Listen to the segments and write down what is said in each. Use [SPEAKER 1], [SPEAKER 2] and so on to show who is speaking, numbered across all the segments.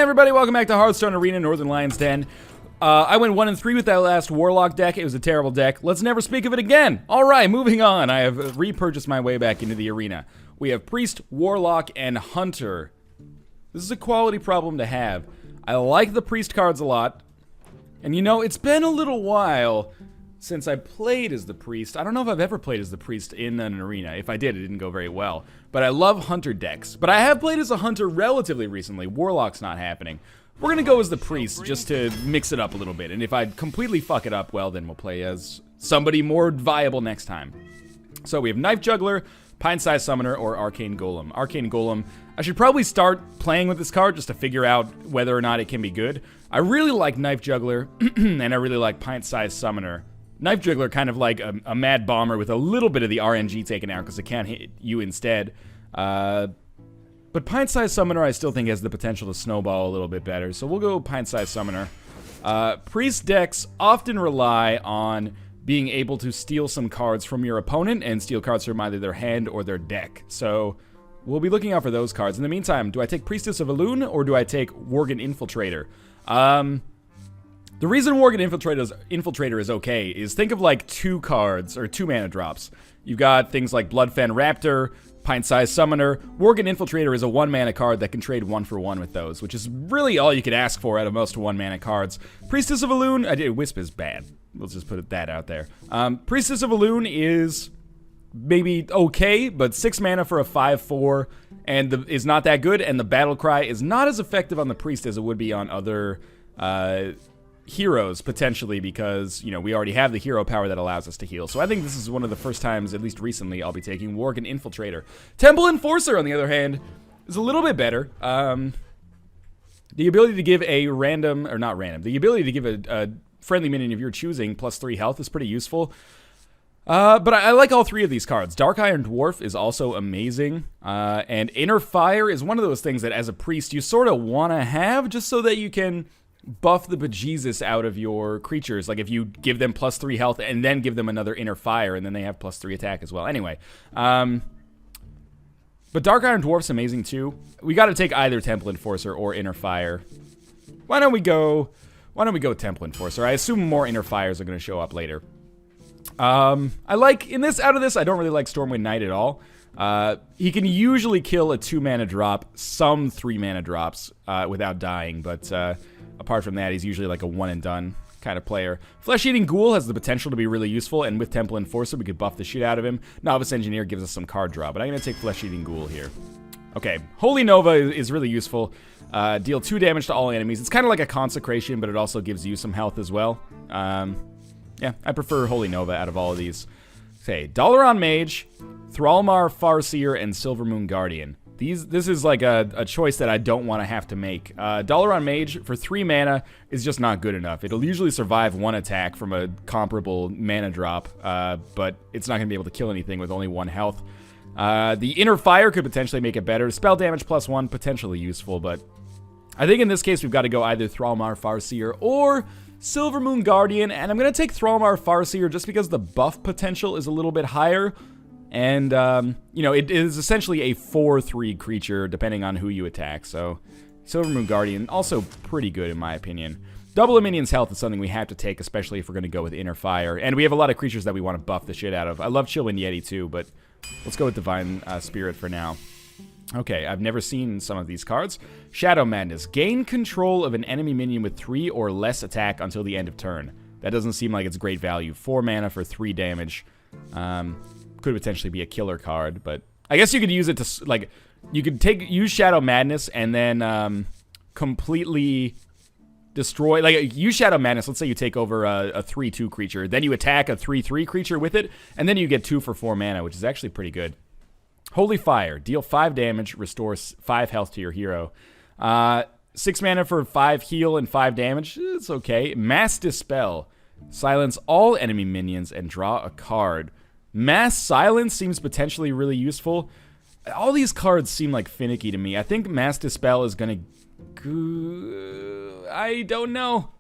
[SPEAKER 1] everybody, welcome back to Hearthstone Arena, Northernlion's Den. I went 1-3 with that last Warlock deck. It was a terrible deck. Let's never speak of it again. Alright, moving on. I have repurchased my way back into the arena. We have Priest, Warlock, and Hunter. This is a quality problem to have. I like the Priest cards a lot. And you know, it's been a little while since I played as the Priest. I don't know if I've ever played as the Priest in an arena. If I did, it didn't go very well. But I love Hunter decks. But I have played as a Hunter relatively recently. Warlock's not happening. We're gonna go as the Priest just to mix it up a little bit. And if I completely fuck it up, well, then we'll play as somebody more viable next time. So we have Knife Juggler, Pint-Sized Summoner, or Arcane Golem. Arcane Golem, I should probably start playing with this card just to figure out whether or not it can be good. I really like Knife Juggler, and I really like Pint-Sized Summoner. Knife Juggler kind of like a Mad Bomber with a little bit of the RNG taken out because it can't hit you instead. But Pint-Sized Summoner I still think has the potential to snowball a little bit better, so we'll go Pint-Sized Summoner. Priest decks often rely on being able to steal some cards from your opponent and steal cards from either their hand or their deck. So we'll be looking out for those cards. In the meantime, do I take Priestess of Elune or do I take Worgen Infiltrator? The reason Worgen Infiltrator is okay is think of like 2 cards, or 2 mana drops. You've got things like Bloodfen Raptor, Pint-Sized Summoner. Worgen Infiltrator is a 1 mana card that can trade 1-for-1 with those, which is really all you could ask for out of most 1 mana cards. Priestess of Elune, Wisp is bad. We'll just put that out there. Priestess of Elune is maybe okay, but 6 mana for a 5/4 and is not that good, and the Battle Cry is not as effective on the Priest as it would be on other heroes, potentially, because, you know, we already have the hero power that allows us to heal. So I think this is one of the first times, at least recently, I'll be taking Worgen Infiltrator. Temple Enforcer, on the other hand, is a little bit better. The ability to give a random, or not random, the ability to give a friendly minion of your choosing +3 health is pretty useful. But I like all 3 of these cards. Dark Iron Dwarf is also amazing. And Inner Fire is one of those things that, as a Priest, you sort of want to have just so that you can buff the bejesus out of your creatures. Like if you give them +3 health and then give them another Inner Fire, and then they have +3 attack as well. Anyway, but Dark Iron Dwarf's amazing too. We got to take either Temple Enforcer or Inner Fire. Why don't we go Temple Enforcer? I assume more Inner Fires are going to show up later. I like, out of this, I don't really like Stormwind Knight at all. He can usually kill a 2 mana drop, some 3 mana drops, without dying, but, apart from that, he's usually like a one and done kind of player. Flesh-Eating Ghoul has the potential to be really useful, and with Temple Enforcer, we could buff the shit out of him. Novice Engineer gives us some card draw, but I'm gonna take Flesh-Eating Ghoul here. Okay, Holy Nova is really useful. Deal 2 damage to all enemies. It's kind of like a Consecration, but it also gives you some health as well. Yeah, I prefer Holy Nova out of all of these. Okay, Dalaran Mage, Thrallmar Farseer, and Silvermoon Guardian. This is like a choice that I don't want to have to make. Dalaran Mage for 3 mana is just not good enough. It'll usually survive 1 attack from a comparable mana drop, but it's not going to be able to kill anything with only 1 health. The Inner Fire could potentially make it better. Spell damage +1, potentially useful, but I think in this case we've got to go either Thrallmar Farseer or Silvermoon Guardian, and I'm going to take Thrallmar Farseer just because the buff potential is a little bit higher. And, you know, it is essentially a 4/3 creature, depending on who you attack. So, Silvermoon Guardian, also pretty good in my opinion. Double a minion's health is something we have to take, especially if we're going to go with Inner Fire. And we have a lot of creatures that we want to buff the shit out of. I love Chillwind Yeti too, but let's go with Divine Spirit for now. Okay, I've never seen some of these cards. Shadow Madness. Gain control of an enemy minion with 3 or less attack until the end of turn. That doesn't seem like it's great value. 4 mana for 3 damage. Could potentially be a killer card, but I guess you could use it to, like, you could use Shadow Madness and then completely destroy, like, use Shadow Madness. Let's say you take over a 3/2 creature, then you attack a 3/3 creature with it, and then you get 2 for 4 mana, which is actually pretty good. Holy Fire, deal 5 damage, restore 5 health to your hero. 6 mana for 5 heal and 5 damage, it's okay. Mass Dispel, silence all enemy minions and draw a card. Mass Silence seems potentially really useful. All these cards seem like finicky to me. I think Mass Dispel is gonna... I don't know.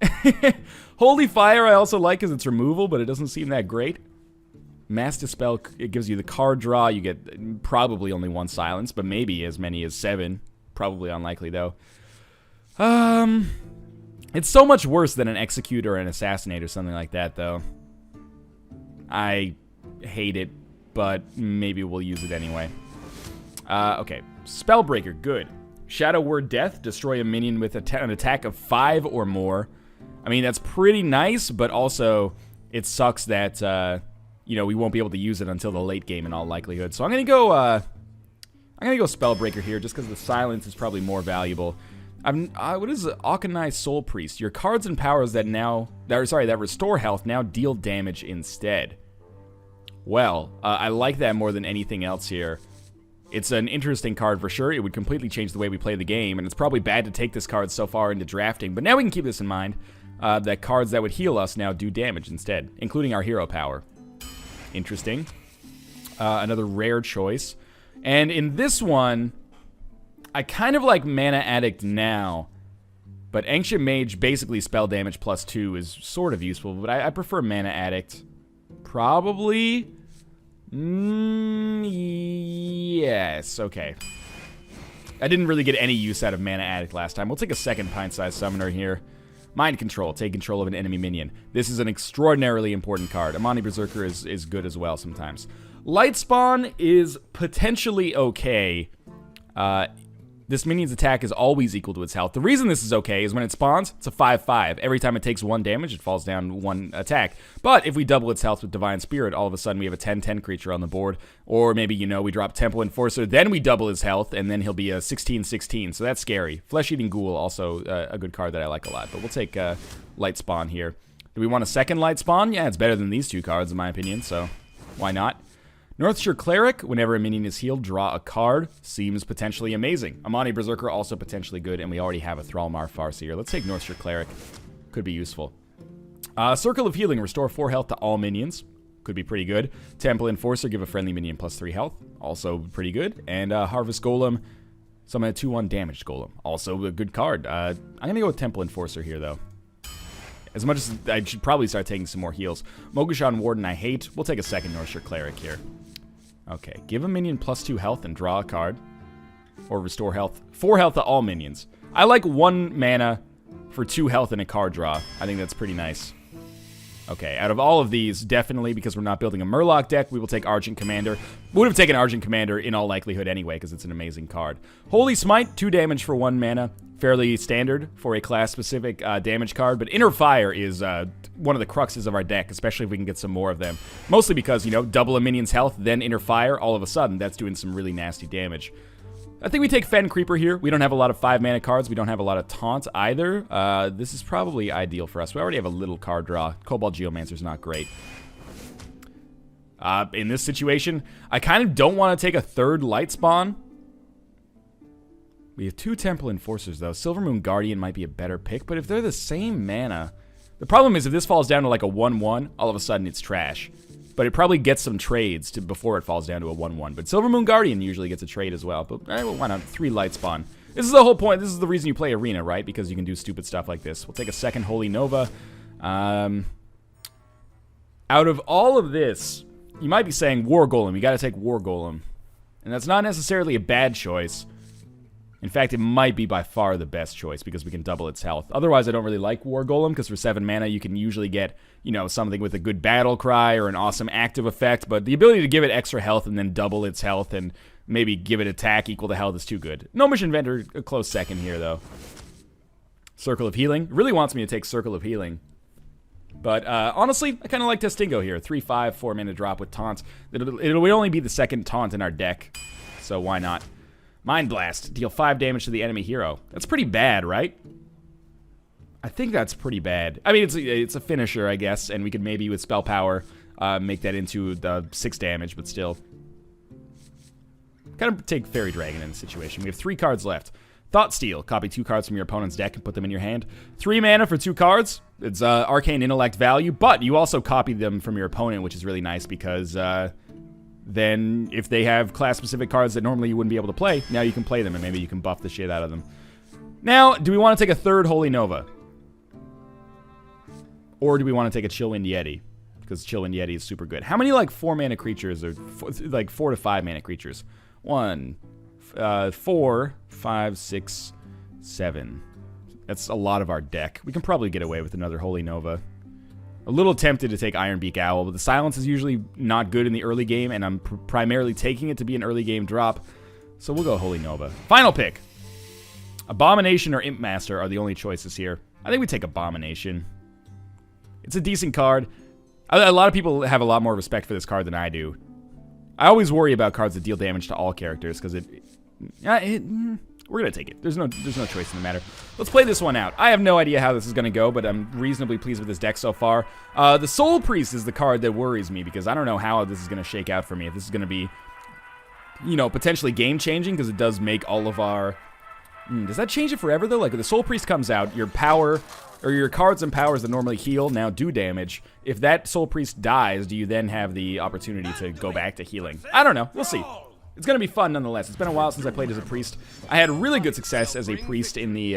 [SPEAKER 1] Holy Fire I also like because it's removal, but it doesn't seem that great. Mass Dispel, it gives you the card draw. You get probably only 1 silence, but maybe as many as 7. Probably unlikely, though. It's so much worse than an Execute or an Assassinate or something like that, though. I hate it, but maybe we'll use it anyway. Okay. Spellbreaker, good. Shadow Word Death, destroy a minion with an attack of 5 or more. I mean, that's pretty nice, but also it sucks that, you know, we won't be able to use it until the late game in all likelihood. So I'm gonna go Spellbreaker here, just because the silence is probably more valuable. What is it? Auchenai Soul Priest. Your cards and powers that restore health now deal damage instead. Well, I like that more than anything else here. It's an interesting card for sure. It would completely change the way we play the game, and it's probably bad to take this card so far into drafting, but now we can keep this in mind, that cards that would heal us now do damage instead, including our hero power. Interesting. Another rare choice. And in this one, I kind of like Mana Addict now, but Ancient Mage, basically spell damage plus 2, is sort of useful, but I prefer Mana Addict. Probably. Yes, okay. I didn't really get any use out of Mana Addict last time. We'll take a second Pint-Sized Summoner here. Mind Control, take control of an enemy minion. This is an extraordinarily important card. Amani Berserker is good as well sometimes. Lightspawn is potentially okay. This minion's attack is always equal to its health. The reason this is okay is when it spawns, it's a 5/5. Every time it takes 1 damage, it falls down 1 attack. But if we double its health with Divine Spirit, all of a sudden we have a 10/10 creature on the board. Or maybe, you know, we drop Temple Enforcer, then we double his health, and then he'll be a 16/16. So that's scary. Flesh-Eating Ghoul, also a good card that I like a lot. But we'll take Lightspawn here. Do we want a second Lightspawn? Yeah, it's better than these 2 cards, in my opinion, so why not? Northshire Cleric, whenever a minion is healed, draw a card. Seems potentially amazing. Amani Berserker, also potentially good, and we already have a Thrallmar Farseer. Let's take Northshire Cleric. Could be useful. Circle of Healing, restore 4 health to all minions. Could be pretty good. Temple Enforcer, give a friendly minion plus 3 health. Also pretty good. And Harvest Golem, summon a 2/1 damaged Golem. Also a good card. I'm going to go with Temple Enforcer here, though. As much as I should probably start taking some more heals. Mogushan Warden, I hate. We'll take a second Northshire Cleric here. Okay, give a minion plus 2 health and draw a card. Or restore health. 4 health to all minions. I like 1 mana for 2 health and a card draw. I think that's pretty nice. Okay, out of all of these, definitely, because we're not building a Murloc deck, we will take Argent Commander. We would have taken Argent Commander in all likelihood anyway, because it's an amazing card. Holy Smite, 2 damage for 1 mana. Fairly standard for a class-specific damage card, but Inner Fire is one of the cruxes of our deck, especially if we can get some more of them. Mostly because, you know, double a minion's health, then Inner Fire, all of a sudden, that's doing some really nasty damage. I think we take Fen Creeper here. We don't have a lot of 5-mana cards. We don't have a lot of Taunt either. This is probably ideal for us. We already have a little card draw. Cobalt Geomancer's not great. In this situation, I kind of don't want to take a third Lightspawn. We have 2 Temple Enforcers, though. Silvermoon Guardian might be a better pick, but if they're the same mana... The problem is if this falls down to like a 1/1, all of a sudden it's trash. But it probably gets some trades before it falls down to a 1/1. But Silvermoon Guardian usually gets a trade as well. But well, why not? 3 Lightspawn. This is the whole point. This is the reason you play Arena, right? Because you can do stupid stuff like this. We'll take a second Holy Nova. Out of all of this, you might be saying War Golem. You got to take War Golem. And that's not necessarily a bad choice. In fact, it might be by far the best choice because we can double its health. Otherwise, I don't really like War Golem because for 7 mana, you can usually get, you know, something with a good battle cry or an awesome active effect. But the ability to give it extra health and then double its health and maybe give it attack equal to health is too good. Gnomish Inventor, a close second here, though. Circle of Healing. It really wants me to take Circle of Healing. But honestly, I kind of like Testingo here. 3/5, 4-mana drop with taunts. It will only be the second taunt in our deck. So why not? Mind Blast. Deal 5 damage to the enemy hero. That's pretty bad, right? I think that's pretty bad. I mean, it's a finisher, I guess, and we could maybe with Spell Power make that into the 6 damage, but still. Kind of take Fairy Dragon in this situation. We have 3 cards left. Thoughtsteal. Copy 2 cards from your opponent's deck and put them in your hand. 3 mana for 2 cards. It's Arcane Intellect value, but you also copy them from your opponent, which is really nice because... then if they have class-specific cards that normally you wouldn't be able to play, now you can play them, and maybe you can buff the shit out of them. Now, do we want to take a third Holy Nova? Or do we want to take a Chillwind Yeti? Because Chillwind Yeti is super good. How many, like, 4-mana creatures, or, like, 4 to 5-mana creatures? 1, 4, 5, 6, 7. That's a lot of our deck. We can probably get away with another Holy Nova. A little tempted to take Ironbeak Owl, but the silence is usually not good in the early game, and I'm primarily taking it to be an early game drop. So we'll go Holy Nova. Final pick. Abomination or Imp Master are the only choices here. I think we take Abomination. It's a decent card. A lot of people have a lot more respect for this card than I do. I always worry about cards that deal damage to all characters, because we're going to take it. There's no choice in the matter. Let's play this one out. I have no idea how this is going to go, but I'm reasonably pleased with this deck so far. The Soul Priest is the card that worries me, because I don't know how this is going to shake out for me. If this is going to be, you know, potentially game-changing, because it does make all of our... does that change it forever, though? Like, if the Soul Priest comes out, your power... or your cards and powers that normally heal now do damage. If that Soul Priest dies, do you then have the opportunity to go back to healing? I don't know. We'll see. It's going to be fun nonetheless. It's been a while since I played as a priest. I had really good success as a priest in the...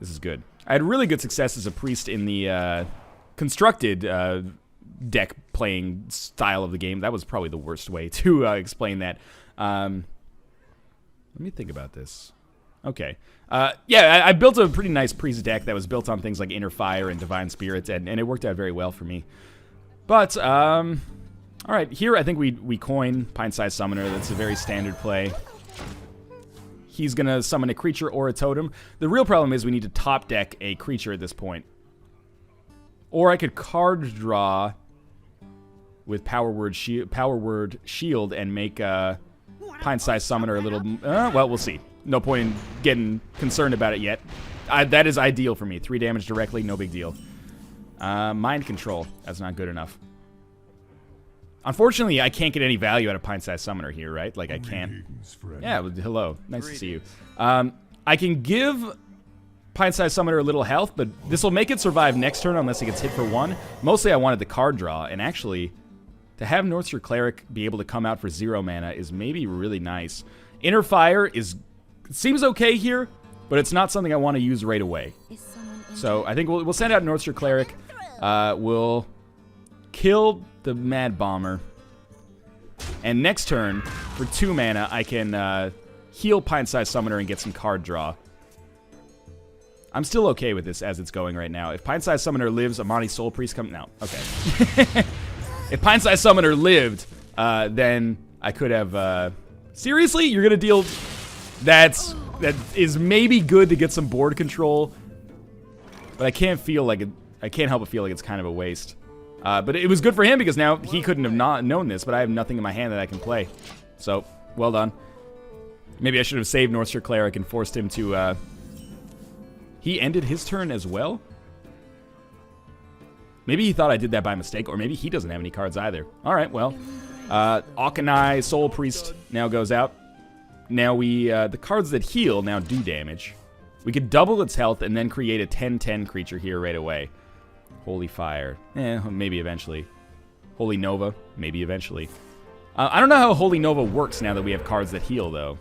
[SPEAKER 1] this is good. I had really good success as a priest in the constructed deck playing style of the game. That was probably the worst way to explain that. Let me think about this. Okay. Yeah, I built a pretty nice priest deck that was built on things like Inner Fire and Divine Spirit, and it worked out very well for me. But, all right, here I think we coin Pint-Sized Summoner. That's a very standard play. He's going to summon a creature or a totem. The real problem is we need to top deck a creature at this point. Or I could card draw with Power Word Shield and make Pint-Sized Summoner a little... well, we'll see. No point in getting concerned about it yet. That is ideal for me. 3 damage directly, no big deal. Mind Control. That's not good enough. Unfortunately, I can't get any value out of Pint-Sized Summoner here, right? Like, I can't... Yeah, well, hello. Nice to see you. I can give Pint-Sized Summoner a little health, but this will make it survive next turn unless it gets hit for 1. Mostly, I wanted the card draw, and actually, to have Northshire Cleric be able to come out for 0 mana is maybe really nice. Inner Fire is... seems okay here, but it's not something I want to use right away. So I think we'll send out Northshire Cleric. We'll kill the Mad Bomber. And next turn, for 2 mana, I can heal Pint-Sized Summoner and get some card draw. I'm still okay with this as it's going right now. If Pint-Sized Summoner lives, Amani Soul Priest come... No, okay. If Pint-Sized Summoner lived, then I could have... Seriously? You're going to deal... That is maybe good to get some board control, but I can't feel like it. I can't help but feel like it's kind of a waste. But it was good for him because now he couldn't have not known this, but I have nothing in my hand that I can play. So, well done. Maybe I should have saved Northshire Cleric and forced him to... He ended his turn as well? Maybe he thought I did that by mistake, or maybe he doesn't have any cards either. Alright, well. Auchenai Soul Priest now goes out. Now the cards that heal now do damage. We could double its health and then create a 10/10 creature here right away. Holy Fire. Maybe eventually. Holy Nova. Maybe eventually. I don't know how Holy Nova works now that we have cards that heal, though.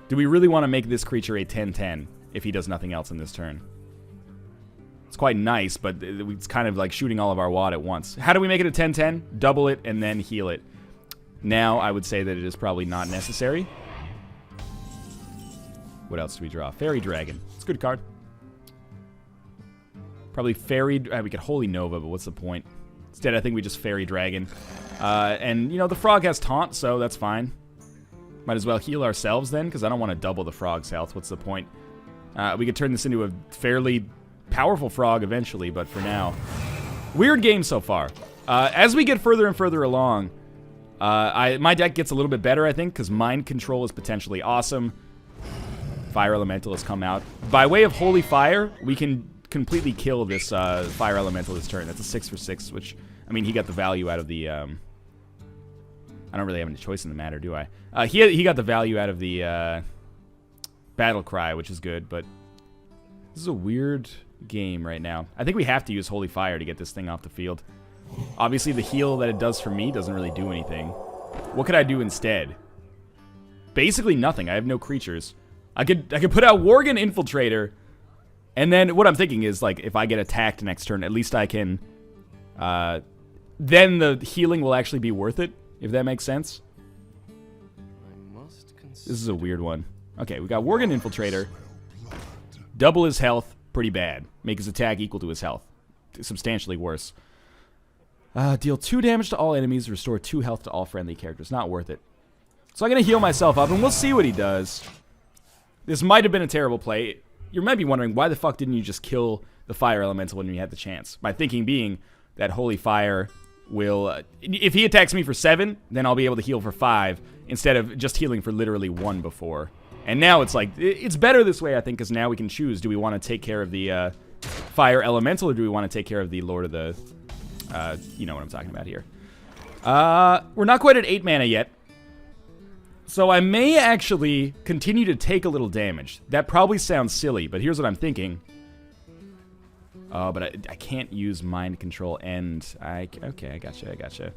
[SPEAKER 1] Do we really want to make this creature a 10/10 if he does nothing else in this turn? It's quite nice, but it's kind of like shooting all of our wad at once. How do we make it a 10/10? Double it and then heal it. Now, I would say that it is probably not necessary. What else do we draw? Fairy Dragon. It's a good card. Probably Fairy... we could Holy Nova, but what's the point? Instead, I think we just Fairy Dragon. And, you know, the Frog has Taunt, so that's fine. Might as well heal ourselves then, because I don't want to double the Frog's health. What's the point? We could turn this into a fairly powerful Frog eventually, but for now... Weird game so far. As we get further and further along... my deck gets a little bit better, I think, because Mind Control is potentially awesome. Fire Elemental has come out. By way of Holy Fire, we can completely kill this Fire Elemental this turn. That's a 6 for 6, which, I mean, he got the value out of the... I don't really have any choice in the matter, do I? He got the value out of the Battle Cry, which is good, but this is a weird game right now. I think we have to use Holy Fire to get this thing off the field. Obviously, the heal that it does for me doesn't really do anything. What could I do instead? Basically nothing. I have no creatures. I could put out Worgen Infiltrator, and then what I'm thinking is, like, if I get attacked next turn, at least I can... then the healing will actually be worth it, if that makes sense. This is a weird one. Okay, we got Worgen Infiltrator. Double his health, pretty bad. Make his attack equal to his health. Substantially worse. Deal 2 damage to all enemies, restore 2 health to all friendly characters. Not worth it. So I'm going to heal myself up, and we'll see what he does. This might have been a terrible play. You might be wondering, why the fuck didn't you just kill the Fire Elemental when you had the chance? My thinking being that Holy Fire will... if he attacks me for 7, then I'll be able to heal for 5, instead of just healing for literally 1 before. And now it's like, it's better this way, I think, because now we can choose. Do we want to take care of the Fire Elemental, or do we want to take care of the Lord of the... you know what I'm talking about here. We're not quite at 8 mana yet. So I may actually continue to take a little damage. That probably sounds silly, but here's what I'm thinking. But I can't use Mind Control and... okay, I gotcha.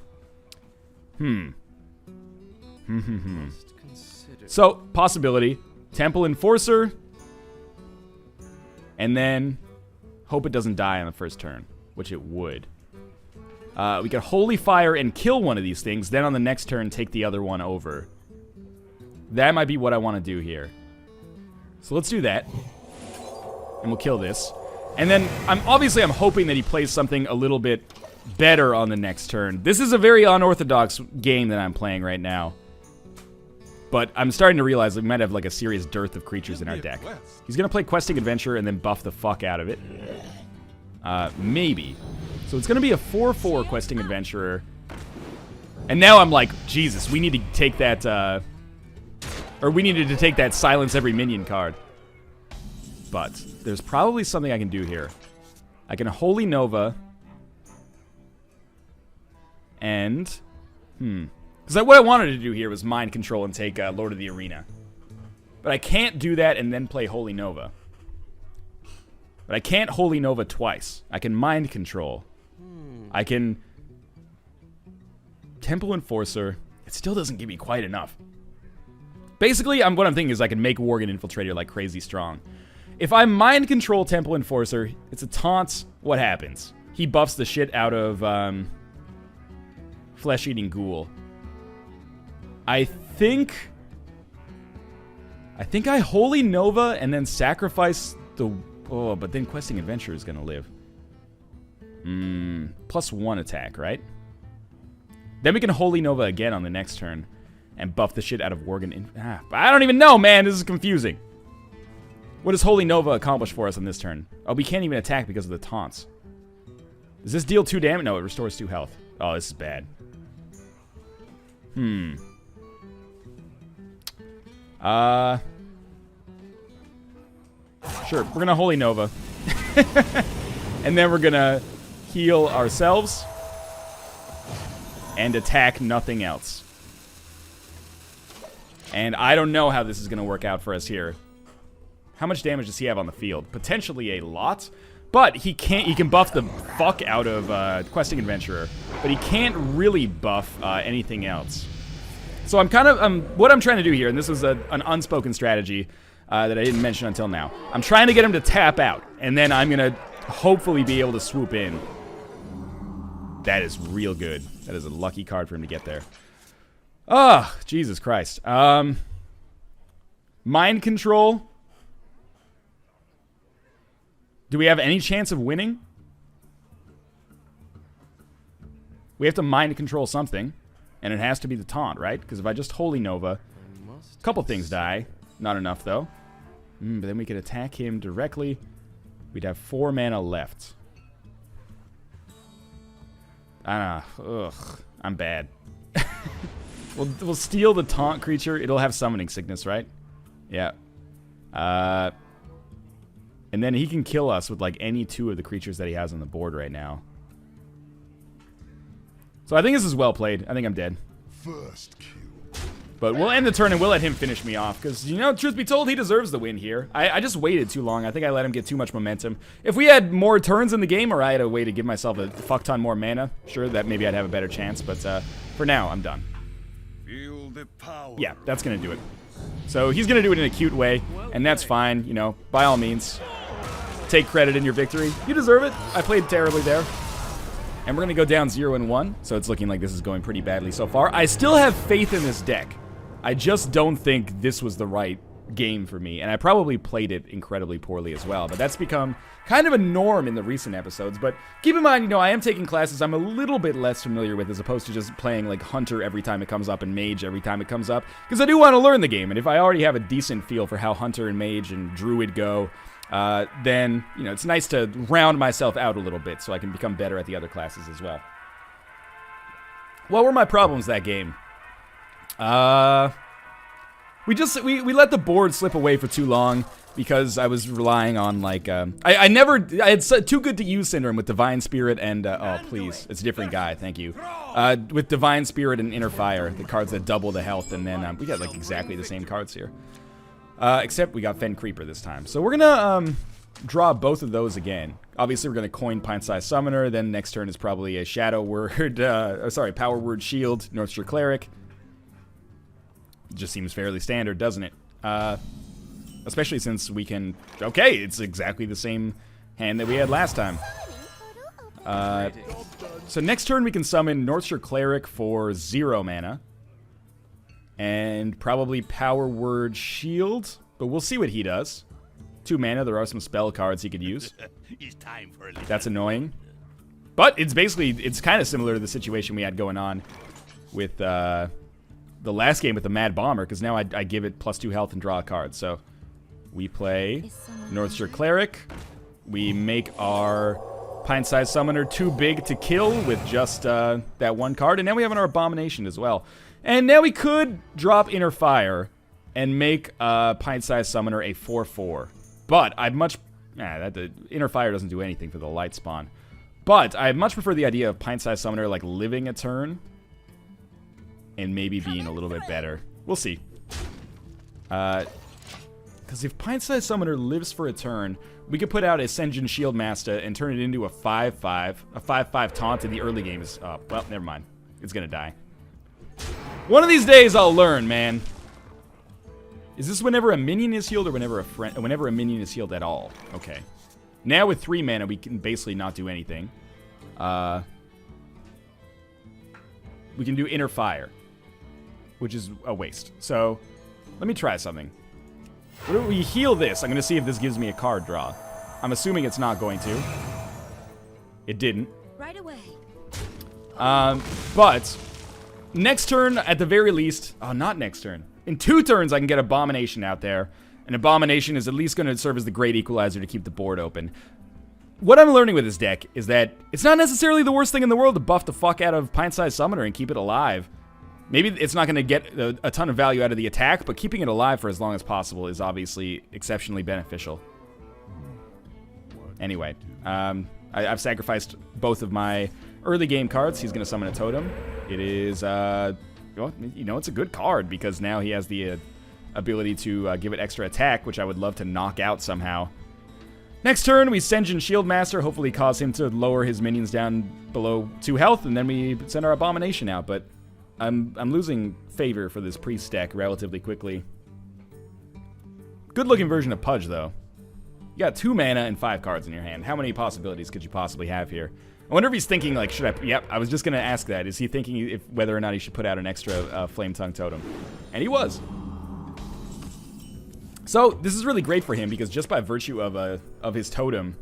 [SPEAKER 1] So, possibility. Temple Enforcer. And then hope it doesn't die on the first turn, which it would. We could Holy Fire and kill one of these things, then on the next turn take the other one over. That might be what I want to do here. So let's do that. And we'll kill this. And then, I'm hoping that he plays something a little bit better on the next turn. This is a very unorthodox game that I'm playing right now. But I'm starting to realize we might have like a serious dearth of creatures in our deck. He's going to play Questing Adventure and then buff the fuck out of it. Maybe. So it's going to be a 4/4 Questing Adventurer. And now I'm like, Jesus, we need to take that, or we needed to take that Silence Every Minion card. But there's probably something I can do here. I can Holy Nova. And, because what I wanted to do here was Mind Control and take Lord of the Arena. But I can't do that and then play Holy Nova. But I can't Holy Nova twice. I can Mind Control. I can Temple Enforcer. It still doesn't give me quite enough. Basically, what I'm thinking is I can make Worgen Infiltrator like crazy strong. If I Mind Control Temple Enforcer, it's a taunt. What happens? He buffs the shit out of Flesh-Eating Ghoul. I think I Holy Nova and then sacrifice the... Oh, but then Questing Adventure is going to live. +1 attack, right? Then we can Holy Nova again on the next turn and buff the shit out of Worgen. I don't even know, man. This is confusing. What does Holy Nova accomplish for us on this turn? Oh, we can't even attack because of the taunts. Does this deal 2 damage? No, it restores 2 health. Oh, this is bad. Sure, we're gonna Holy Nova. And then we're gonna heal ourselves. And attack nothing else. And I don't know how this is gonna work out for us here. How much damage does he have on the field? Potentially a lot. But he can buff the fuck out of Questing Adventurer. But he can't really buff anything else. So what I'm trying to do here, and this was an unspoken strategy that I didn't mention until now. I'm trying to get him to tap out, and then I'm going to hopefully be able to swoop in. That is real good. That is a lucky card for him to get there. Oh, Jesus Christ. Mind Control. Do we have any chance of winning? We have to Mind Control something. And it has to be the taunt, right? Because if I just Holy Nova, a couple things die. Not enough, though. But then we could attack him directly. We'd have 4 mana left. Ugh. I'm bad. We'll steal the taunt creature. It'll have Summoning Sickness, right? Yeah. And then he can kill us with, like, any 2 of the creatures that he has on the board right now. So I think this is well played. I think I'm dead. First kill. But we'll end the turn and we'll let him finish me off. Because, you know, truth be told, he deserves the win here. I just waited too long. I think I let him get too much momentum. If we had more turns in the game, or I had a way to give myself a fuck ton more mana, sure, that maybe I'd have a better chance. But for now, I'm done. Feel the power. Yeah, that's going to do it. So he's going to do it in a cute way. And that's fine, you know, by all means. Take credit in your victory. You deserve it. I played terribly there. And we're going to go down 0-1, so it's looking like this is going pretty badly so far. I still have faith in this deck. I just don't think this was the right game for me, and I probably played it incredibly poorly as well, but that's become kind of a norm in the recent episodes. But keep in mind, you know, I am taking classes I'm a little bit less familiar with as opposed to just playing like Hunter every time it comes up and Mage every time it comes up, because I do want to learn the game, and if I already have a decent feel for how Hunter and Mage and Druid go, then, you know, it's nice to round myself out a little bit so I can become better at the other classes as well. What were my problems that game? We let the board slip away for too long because I was relying on, like, I had too good to use syndrome with Divine Spirit and, oh, please, it's a different guy, thank you. With Divine Spirit and Inner Fire, the cards that double the health, and then, we got, like, exactly the same cards here. Except we got Fen Creeper this time. So we're gonna, draw both of those again. Obviously, we're gonna coin Pint-Sized Summoner, then next turn is probably a Shadow Word, Power Word Shield, Northshire Cleric. Just seems fairly standard, doesn't it? Especially since we can... Okay, it's exactly the same hand that we had last time. So next turn we can summon Northshire Cleric for 0 mana. And probably Power Word Shield. But we'll see what he does. 2 mana, there are some spell cards he could use. That's annoying. But it's basically... It's kind of similar to the situation we had going on with... the last game with the Mad Bomber, because now I give it +2 health and draw a card. So we play Northshire Cleric. We make our Pint-Sized Summoner too big to kill with just that one card. And now we have our Abomination as well. And now we could drop Inner Fire and make Pint-Sized Summoner a 4/4. But I'd much... the Inner Fire doesn't do anything for the light spawn. But I much prefer the idea of Pint-Sized Summoner like living a turn and maybe being a little bit better. We'll see. Because if Pint-Sized Summoner lives for a turn, we could put out a Senjin Shieldmaster and turn it into a 5/5. A 5/5 taunt in the early game is... well, never mind. It's gonna die. One of these days I'll learn, man. Is this whenever a minion is healed or whenever a minion is healed at all? Okay. Now with 3 mana, we can basically not do anything. We can do Inner Fire, which is a waste. So, let me try something. What if we heal this? I'm going to see if this gives me a card draw. I'm assuming it's not going to. It didn't.
[SPEAKER 2] Right away.
[SPEAKER 1] But next turn, at the very least... Oh, not next turn. In 2 turns, I can get Abomination out there. And Abomination is at least going to serve as the great equalizer to keep the board open. What I'm learning with this deck is that it's not necessarily the worst thing in the world to buff the fuck out of Pint-Sized Summoner and keep it alive. Maybe it's not going to get a ton of value out of the attack, but keeping it alive for as long as possible is obviously exceptionally beneficial. Anyway, I've sacrificed both of my early game cards. He's going to summon a totem. It is, well, you know, it's a good card because now he has the ability to give it extra attack, which I would love to knock out somehow. Next turn, we Senjin Shieldmaster, hopefully cause him to lower his minions down below 2 health, and then we send our Abomination out, but I'm losing favor for this Priest deck relatively quickly. Good looking version of Pudge, though. You got 2 mana and 5 cards in your hand. How many possibilities could you possibly have here? I wonder if he's thinking, like, should I... Yep, I was just going to ask that. Is he thinking whether or not he should put out an extra Flame Tongue Totem? And he was. So, this is really great for him, because just by virtue of his totem,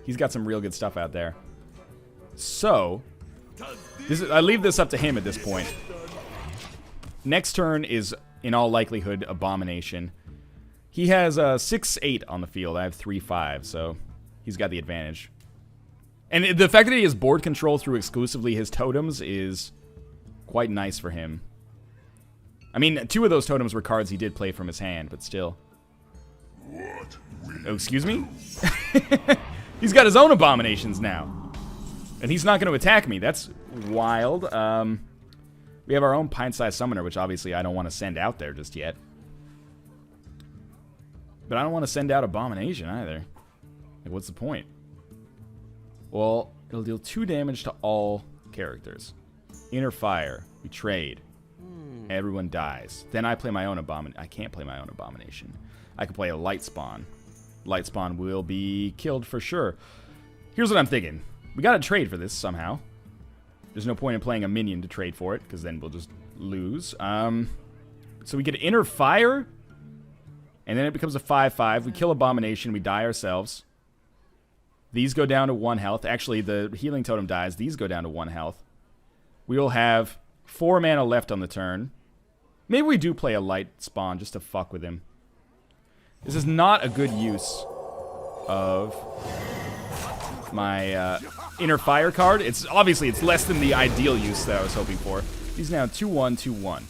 [SPEAKER 1] he's got some real good stuff out there. So, I leave this up to him at this point. Next turn is, in all likelihood, Abomination. He has 6/8 on the field. I have 3/5, so he's got the advantage. And the fact that he has board control through exclusively his totems is quite nice for him. I mean, 2 of those totems were cards he did play from his hand, but still. Oh, excuse me? He's got his own Abominations now. And he's not going to attack me. That's wild. We have our own Pint-Sized Summoner, which obviously I don't want to send out there just yet. But I don't want to send out Abomination either. Like, what's the point? Well, it'll deal 2 damage to all characters. Inner Fire. We trade. Everyone dies. Then I play my own Abomination. I can't play my own Abomination. I can play a Light Spawn. Light Spawn will be killed for sure. Here's what I'm thinking. We gotta trade for this somehow. There's no point in playing a minion to trade for it, because then we'll just lose. So we get Inner Fire. And then it becomes a 5/5. We kill Abomination. We die ourselves. These go down to 1 health. Actually, the healing totem dies. These go down to 1 health. We will have 4 mana left on the turn. Maybe we do play a light spawn just to fuck with him. This is not a good use of my inner fire card. It's obviously it's less than the ideal use that I was hoping for. He's now 2/1, 2/1.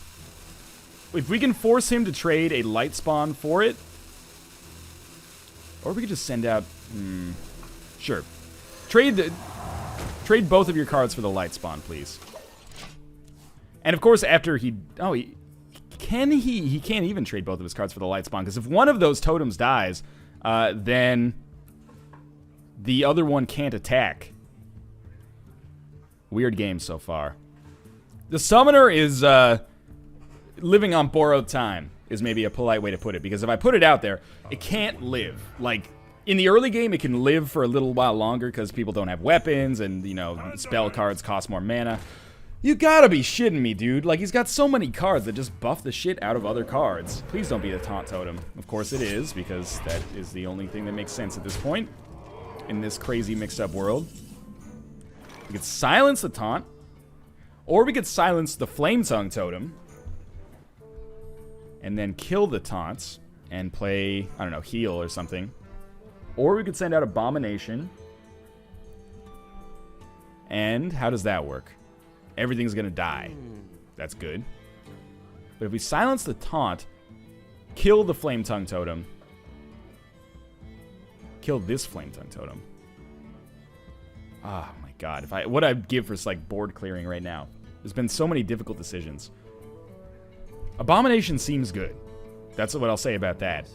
[SPEAKER 1] If we can force him to trade a light spawn for it, or we could just send out. Sure, trade both of your cards for the light spawn, please. And of course, after he can't even trade both of his cards for the light spawn, because if one of those totems dies, then the other one can't attack. Weird game so far. The summoner is living on borrowed time, is maybe a polite way to put it, because if I put it out there, it can't live. Like, in the early game, it can live for a little while longer because people don't have weapons and, you know, spell cards cost more mana. You gotta be shitting me, dude. Like, he's got so many cards that just buff the shit out of other cards. Please don't be the taunt totem. Of course it is, because that is the only thing that makes sense at this point in this crazy mixed-up world. We could silence the taunt, or we could silence the flame tongue totem, and then kill the taunts and play, I don't know, heal or something. Or we could send out Abomination. And how does that work? Everything's gonna die. That's good. But if we silence the taunt, kill the flame tongue totem, kill this flame tongue totem. Oh my god, what I'd give for like board clearing right now. There's been so many difficult decisions. Abomination seems good. That's what I'll say about that.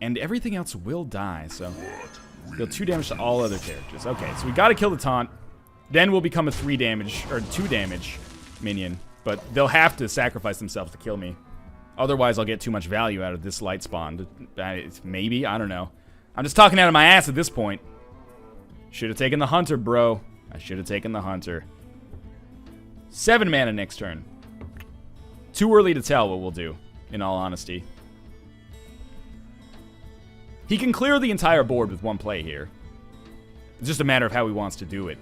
[SPEAKER 1] And everything else will die, so deal 2 damage to all other characters. Okay, so we gotta kill the taunt. Then we'll become a 3 damage, or 2 damage minion. But they'll have to sacrifice themselves to kill me. Otherwise, I'll get too much value out of this light spawn. Maybe, I don't know. I'm just talking out of my ass at this point. Should have taken the Hunter, bro. I should have taken the Hunter. 7 mana next turn. Too early to tell what we'll do, in all honesty. He can clear the entire board with 1 play here. It's just a matter of how he wants to do it.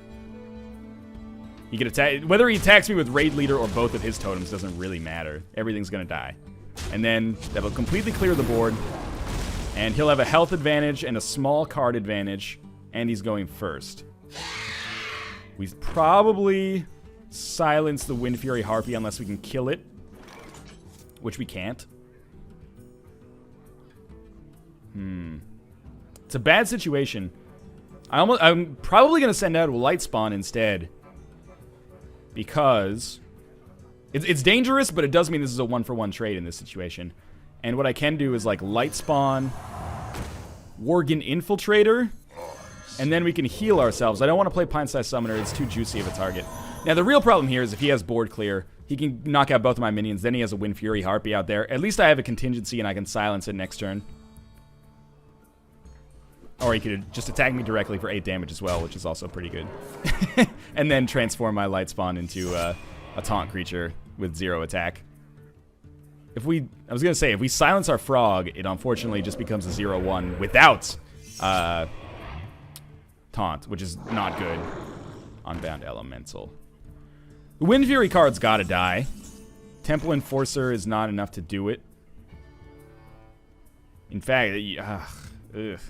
[SPEAKER 1] He can attack. Whether he attacks me with Raid Leader or both of his totems doesn't really matter. Everything's gonna die. And then that'll completely clear the board. And he'll have a health advantage and a small card advantage. And he's going first. We probably silence the Wind Fury Harpy unless we can kill it. Which we can't. It's a bad situation. I'm probably going to send out a light spawn instead. Because it's dangerous, but it does mean this is a 1-for-1 trade in this situation. And what I can do is like light spawn Worgen Infiltrator, and then we can heal ourselves. I don't want to play Pint-Sized Summoner. It's too juicy of a target. Now, the real problem here is if he has board clear, he can knock out both of my minions. Then he has a Wind Fury Harpy out there. At least I have a contingency, and I can silence it next turn. Or he could just attack me directly for 8 damage as well, which is also pretty good. And then transform my light spawn into a taunt creature with 0 attack. I was going to say, if we silence our frog, it unfortunately just becomes a 0-1 without taunt, which is not good. Unbound Elemental. The Wind Fury card's gotta die. Temple Enforcer is not enough to do it. In fact, ugh.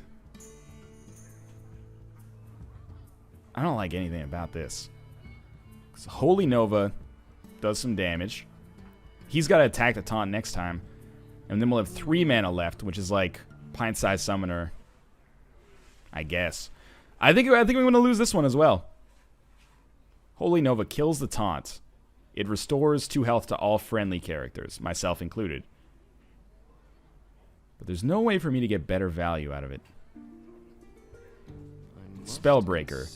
[SPEAKER 1] I don't like anything about this. So Holy Nova does some damage. He's got to attack the taunt next time. And then we'll have 3 mana left, which is like Pint-Sized Summoner, I guess. I think we want to lose this one as well. Holy Nova kills the taunt. It restores 2 health to all friendly characters, myself included. But there's no way for me to get better value out of it. Spellbreaker.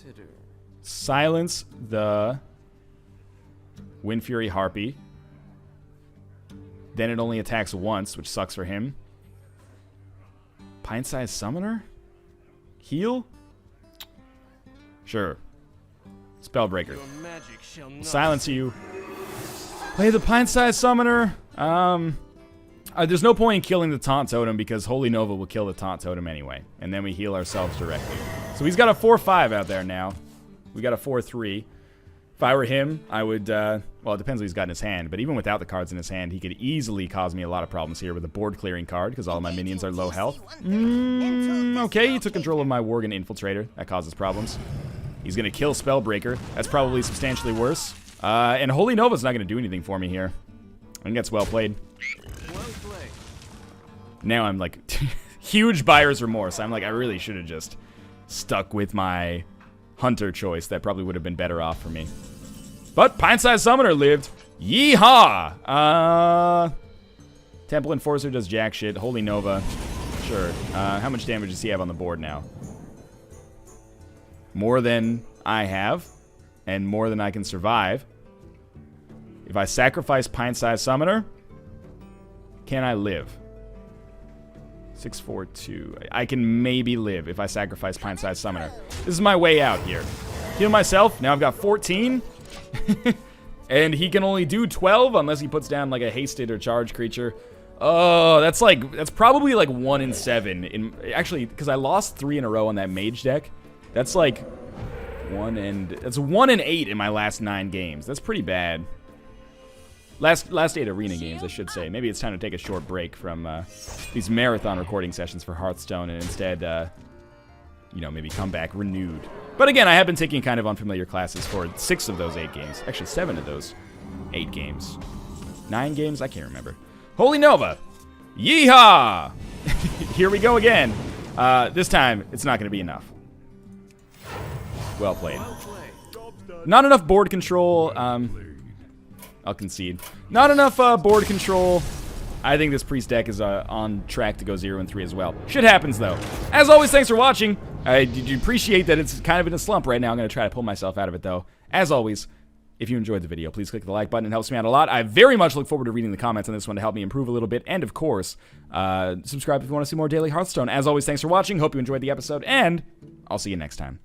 [SPEAKER 1] Silence the Wind Fury Harpy. Then it only attacks once, which sucks for him. Pint-Sized Summoner? Heal? Sure. Spellbreaker. We'll silence you. Play the pint-sized summoner. There's no point in killing the taunt totem because Holy Nova will kill the taunt totem anyway. And then we heal ourselves directly. So he's got a 4-5 out there now. We got a 4-3. If I were him, I would, well, it depends what he's got in his hand, but even without the cards in his hand, he could easily cause me a lot of problems here with a board clearing card, because all of my minions are low health. Okay, he took control of my Worgen Infiltrator. That causes problems. He's going to kill Spellbreaker. That's probably substantially worse. And Holy Nova's not going to do anything for me here. I think that's well played. Now I'm like, huge buyer's remorse. I'm like, I really should have just stuck with my Hunter choice. That probably would have been better off for me. But Pint-Sized Summoner lived. Yeehaw! Temple Enforcer does jack shit. Holy Nova. Sure. How much damage does he have on the board now? More than I have. And more than I can survive. If I sacrifice Pint-Sized Summoner, can I live? 6-4-2. I can maybe live if I sacrifice Pint-Sized Summoner. This is my way out here. Heal myself. Now I've got 14. And he can only do 12 unless he puts down like a hasted or charged creature. Oh, that's probably like 1 in 7. Actually, because I lost 3 in a row on that mage deck. That's like 1 in 8 in my last 9 games. That's pretty bad. Last 8 arena games, I should say. Maybe it's time to take a short break from these marathon recording sessions for Hearthstone and instead, you know, maybe come back renewed. But again, I have been taking kind of unfamiliar classes for 6 of those 8 games. Actually, 7 of those 8 games. 9 games? I can't remember. Holy Nova! Yeehaw! Here we go again. This time, it's not going to be enough. Well played. Not enough board control. I'll concede. Not enough board control. I think this Priest deck is on track to go 0-3 as well. Shit happens, though. As always, thanks for watching. I do appreciate that it's kind of in a slump right now. I'm going to try to pull myself out of it, though. As always, if you enjoyed the video, please click the like button. It helps me out a lot. I very much look forward to reading the comments on this one to help me improve a little bit. And, of course, subscribe if you want to see more daily Hearthstone. As always, thanks for watching. Hope you enjoyed the episode, and I'll see you next time.